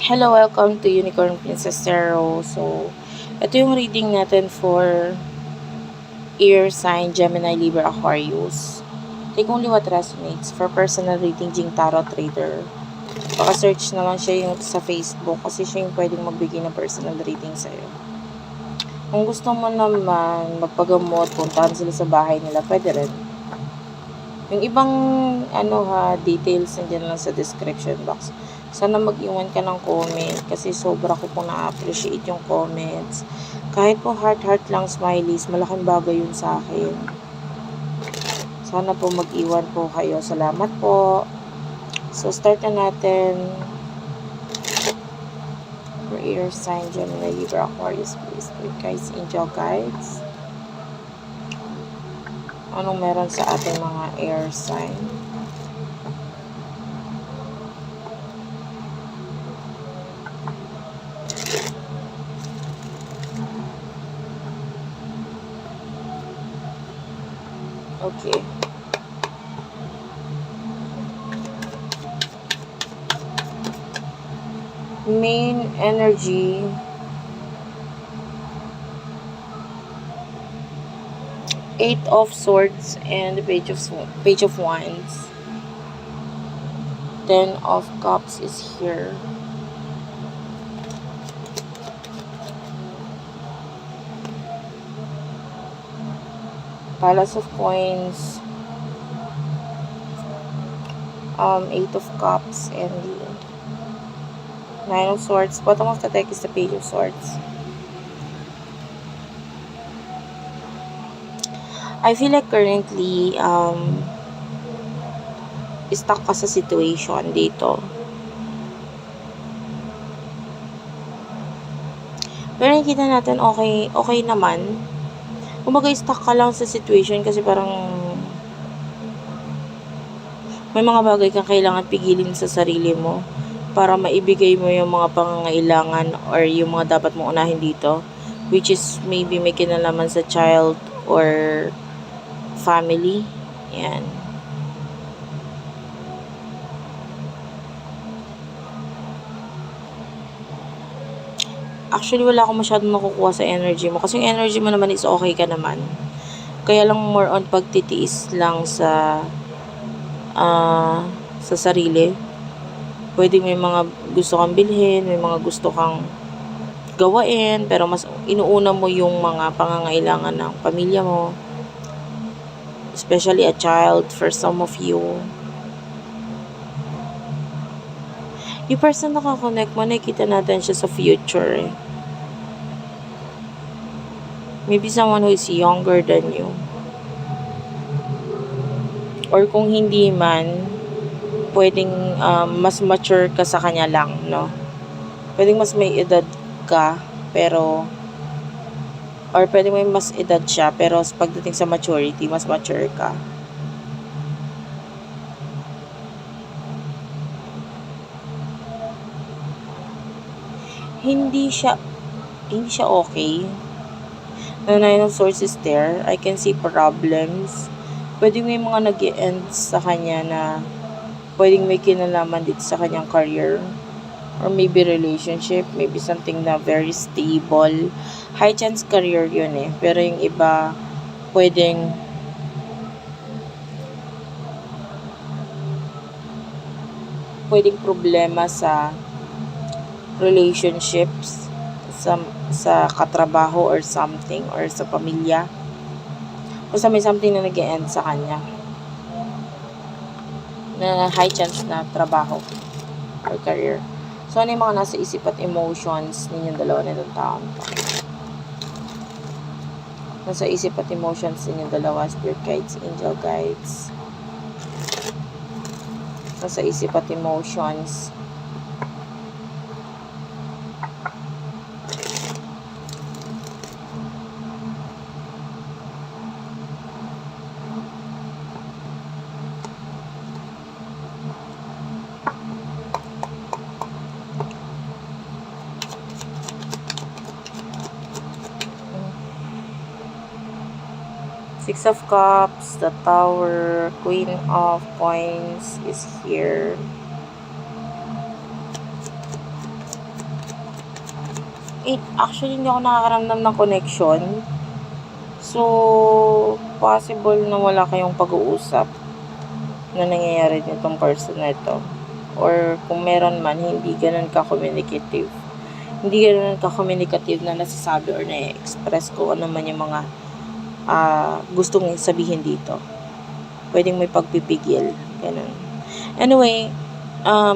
Hello, welcome to Unicorn Princess Tarot. So, ito yung reading natin for Air Sign, Gemini, Libra, Aquarius. Take only what resonates. For personal reading, Jing Tarot Trader. Baka-search na lang siya yung sa Facebook kasi siya yung pwedeng magbigay ng personal reading sa'yo. Kung gusto mo naman magpagamot, puntahan sila sa bahay nila, pwede rin. Yung ibang details nandiyan lang sa description box. Sana mag-iwan ka ng comment kasi sobra ko po na-appreciate yung comments. Kahit po heart lang smileys, malaking bagay yun sa akin. Sana po mag-iwan po kayo. Salamat po. So, start na natin. For air sign, Gemini, Libra, Aquarius, please. Guys, angel guides. Anong meron sa ating mga air sign? Okay. Main energy. Eight of Swords and the Page of Wands. 10 of Cups is here. Palace of Coins. 8 of Cups and the 9 of Swords. Bottom of the deck is the Page of Swords. I feel like currently, stuck ka sa situation dito. Pero nakikita natin okay naman. Kumbaga stuck ka lang sa situation kasi parang may mga bagay kang kailangan pigilin sa sarili mo para maibigay mo yung mga pangangailangan or yung mga dapat mong unahin dito, which is maybe may kinalaman sa child or family. Yan. Actually, wala akong masyadong nakukuha sa energy mo. Kasi yung energy mo naman is okay ka naman. Kaya lang more on pagtitiis lang sa sarili. Pwede may mga gusto kang bilhin, may mga gusto kang gawain, pero mas inuuna mo yung mga pangangailangan ng pamilya mo. Especially a child for some of you. Yung person na kakonect mo, nakikita natin siya sa future. Maybe someone who is younger than you. Or kung hindi man, pwedeng mas mature ka sa kanya lang, no? Pwedeng mas may edad ka, pero or pwedeng may mas edad siya, pero pagdating sa maturity, mas mature ka. Hindi siya okay. The Nine of Swords is there. I can see problems. Pwedeng may mga nag-e-end sa kanya na pwedeng may kinalaman dito sa kanyang career. Or maybe relationship. Maybe something na very stable. High chance career yun eh. Pero yung iba, pwedeng problema sa relationships, sa katrabaho or something, or sa pamilya. Basta may something na nag-e-end sa kanya na high chance na trabaho or career. So, ano yung mga nasa isip at emotions ninyong dalawa na itong taon to? Nasa isip at emotions ninyong dalawa, spirit guides, angel guides. Nasa isip at emotions. Six of Cups, the Tower, Queen of Coins is here. actually hindi ako nakakaramdam ng connection. So, possible na wala kayong pag-uusap na nangyayari nitong person na ito. Or kung meron man, hindi ganun ka-communicative. Hindi ganun ka-communicative na nasasabi or na-express ko ano man yung mga gustong sabihin dito. Pwedeng may pagpipigil. Ganun. Anyway,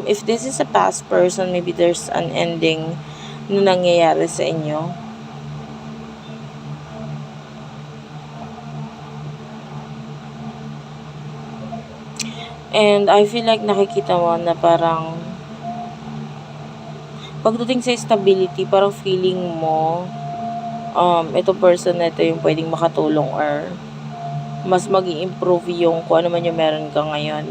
if this is a past person, maybe there's an ending na nangyayari sa inyo. And I feel like nakikita mo na parang pagdating sa stability, parang feeling mo itong person na ito yung pwedeng makatulong or mas mag-i-improve yung kung ano man yung meron ka ngayon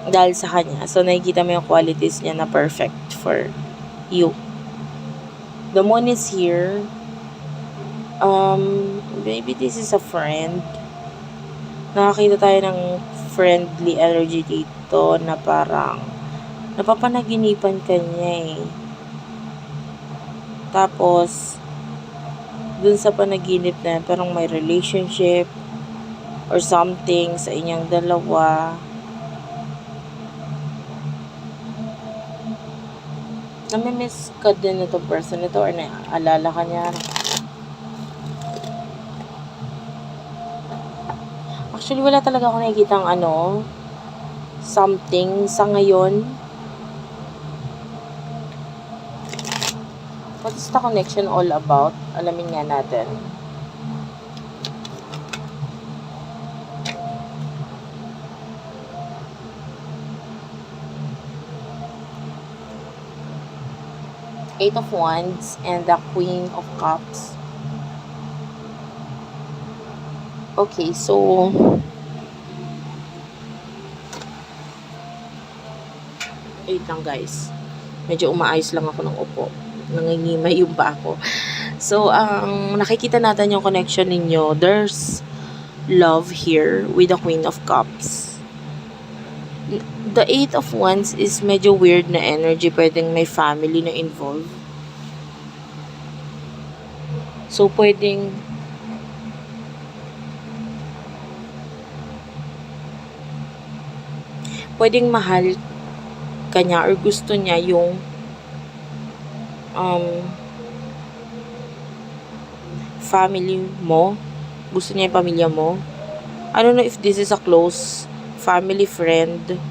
dahil sa kanya. So, nakikita mo yung qualities niya na perfect for you. The moon is here. Maybe this is a friend. Nakakita tayo ng friendly energy dito na parang napapanaginipan ka niya eh. Tapos, dun sa panaginip na parang may relationship or something sa inyong dalawa. Namimiss ka din ito person ito or naalala ka niya. Actually, wala talaga ako nakikitang something sa ngayon. What is the connection all about? Alamin nga natin. Eight of Wands and the Queen of Cups. Okay, so wait lang guys. Medyo umaayos lang ako ng upo. Nangingimay yung ba ako. So, nakikita natin yung connection ninyo. There's love here with the Queen of Cups. The Eight of Wands is medyo weird na energy. Pwedeng may family na involved. So, pwedeng mahal kanya or gusto niya yung family mo. Gusto niya yung pamilya mo. I don't know if this is a close family, friend.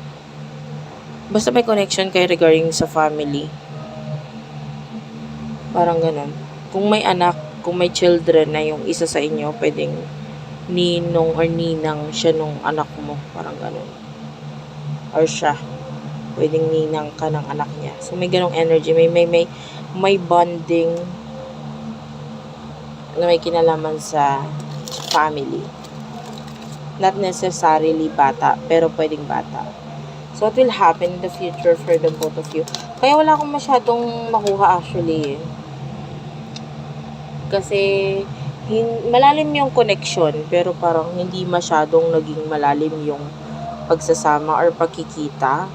Basta may connection kayo regarding sa family. Parang ganun. Kung may anak, kung may children na yung isa sa inyo, pwedeng ninong or ninang siya nung anak mo. Parang ganun. Or siya. Pwedeng ninang ka ng anak niya. So, may ganong energy. May bonding na may kinalaman sa family. Not necessarily bata, pero pwedeng bata. So, what will happen in the future for the both of you? Kaya wala akong masyadong makuha actually. Kasi, malalim yung connection, pero parang hindi masyadong naging malalim yung pagsasama or pagkikita.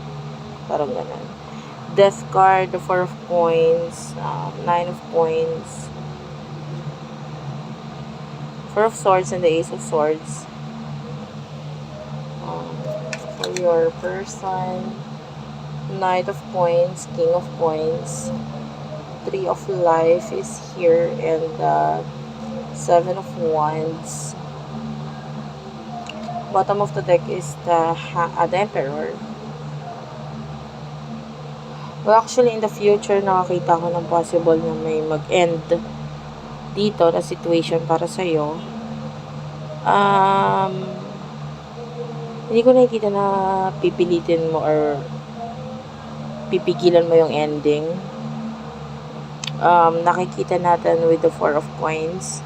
Parang ganun. Death card, the 4 of coins, 9 of coins, 4 of swords, and the ace of swords. For your person, Knight of coins, King of coins, 3 of life is here, and the 7 of wands. Bottom of the deck is the Emperor. Well, actually, in the future, nakakita ko ng possible na may mag-end dito na situation para sa'yo. Hindi ko nakikita na pipilitin mo or pipigilan mo yung ending. Nakikita natin with the 4 of coins.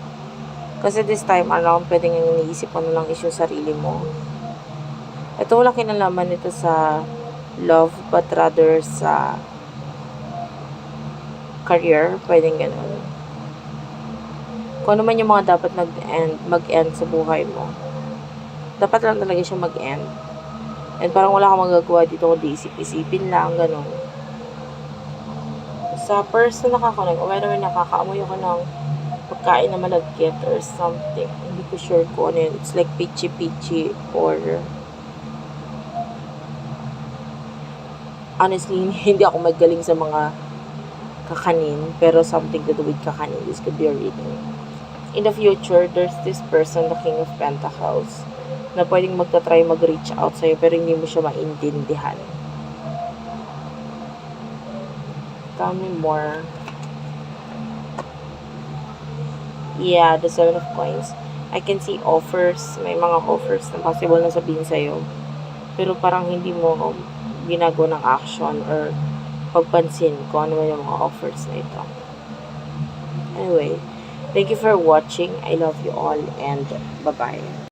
Kasi this time around, pwedeng iniisip mo na lang is yung sarili mo. Ito wala kinalaman nito sa love, but rather sa career. Pwedeng ganun. Kung ano man yung mga dapat mag-end sa buhay mo, dapat lang talaga siya mag-end. And parang wala kang magagawa dito kundi isip-isipin lang, ganun. Sa person nakakonect, o whether nakakaamoy ako ng pagkain na malagkit or something. Hindi ko sure kung ano yun. It's like peachy-peachy or honestly, hindi ako magaling sa mga kakanin, pero something to do with kakanin. This could be a reading. In the future, there's this person, the King of Pentacles, na pwedeng magta-try mag-reach out sa'yo, pero hindi mo siya maintindihan. Tell me more. Yeah, the 7 of Coins. I can see offers. May mga offers na possible na sabihin sa'yo. Pero parang hindi mo ginagawa ng action or pagpansin kung ano yung mga offers na ito. Anyway, thank you for watching. I love you all and bye-bye.